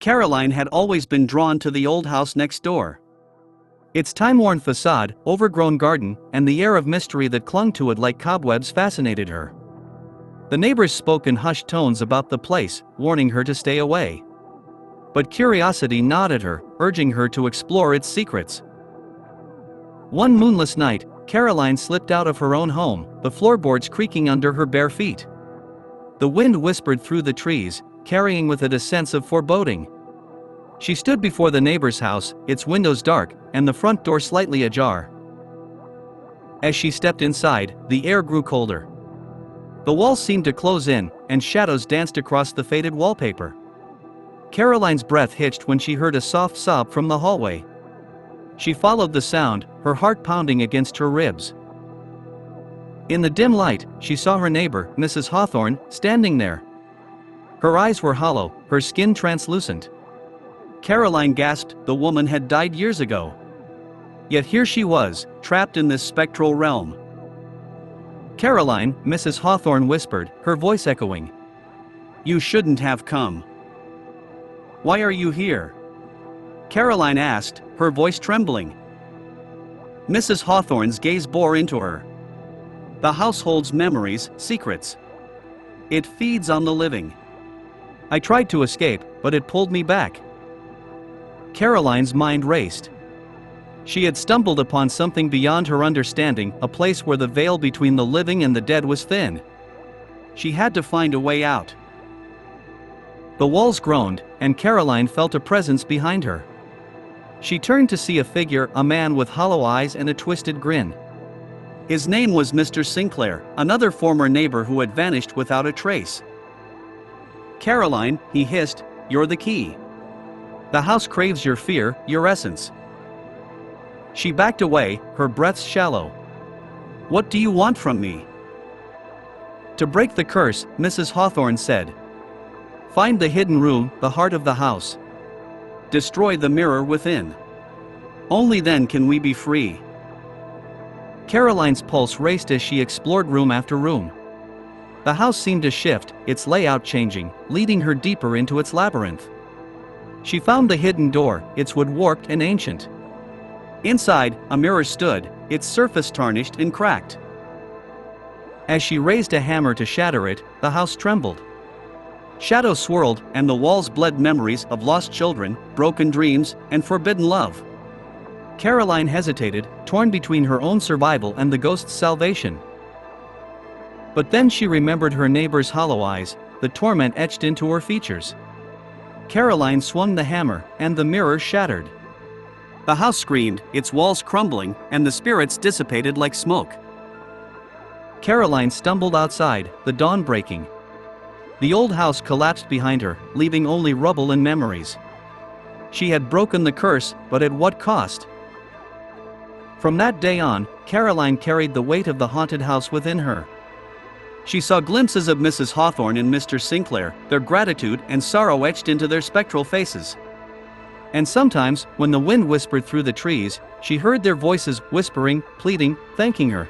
Caroline had always been drawn to the old house next door. Its time-worn facade, overgrown garden, and the air of mystery that clung to it like cobwebs fascinated her. The neighbors spoke in hushed tones about the place, warning her to stay away. But curiosity gnawed at her, urging her to explore its secrets. One moonless night, Caroline slipped out of her own home, the floorboards creaking under her bare feet. The wind whispered through the trees, carrying with it a sense of foreboding. She stood before the neighbor's house, its windows dark, and the front door slightly ajar. As she stepped inside, the air grew colder. The walls seemed to close in, and shadows danced across the faded wallpaper. Caroline's breath hitched when she heard a soft sob from the hallway. She followed the sound, her heart pounding against her ribs. In the dim light, she saw her neighbor, Mrs. Hawthorne, standing there. Her eyes were hollow, her skin translucent. Caroline gasped, the woman had died years ago. Yet here she was, trapped in this spectral realm. "Caroline," Mrs. Hawthorne whispered, her voice echoing. "You shouldn't have come. Why are you here?" Caroline asked, her voice trembling. Mrs. Hawthorne's gaze bore into her. "The house holds memories, secrets. It feeds on the living. I tried to escape, but it pulled me back." Caroline's mind raced. She had stumbled upon something beyond her understanding, a place where the veil between the living and the dead was thin. She had to find a way out. The walls groaned, and Caroline felt a presence behind her. She turned to see a figure, a man with hollow eyes and a twisted grin. His name was Mr. Sinclair, another former neighbor who had vanished without a trace. "Caroline," he hissed, "you're the key. The house craves your fear, your essence." She backed away, her breaths shallow. "What do you want from me?" "To break the curse," Mrs. Hawthorne said. "Find the hidden room, the heart of the house. Destroy the mirror within. Only then can we be free." Caroline's pulse raced as she explored room after room. The house seemed to shift, its layout changing, leading her deeper into its labyrinth. She found the hidden door, its wood warped and ancient. Inside, a mirror stood, its surface tarnished and cracked. As she raised a hammer to shatter it, the house trembled. Shadows swirled, and the walls bled memories of lost children, broken dreams, and forbidden love. Caroline hesitated, torn between her own survival and the ghost's salvation. But then she remembered her neighbor's hollow eyes, the torment etched into her features. Caroline swung the hammer, and the mirror shattered. The house screamed, its walls crumbling, and the spirits dissipated like smoke. Caroline stumbled outside, the dawn breaking. The old house collapsed behind her, leaving only rubble and memories. She had broken the curse, but at what cost? From that day on, Caroline carried the weight of the haunted house within her. She saw glimpses of Mrs. Hawthorne and Mr. Sinclair, their gratitude and sorrow etched into their spectral faces. And sometimes, when the wind whispered through the trees, she heard their voices whispering, pleading, thanking her.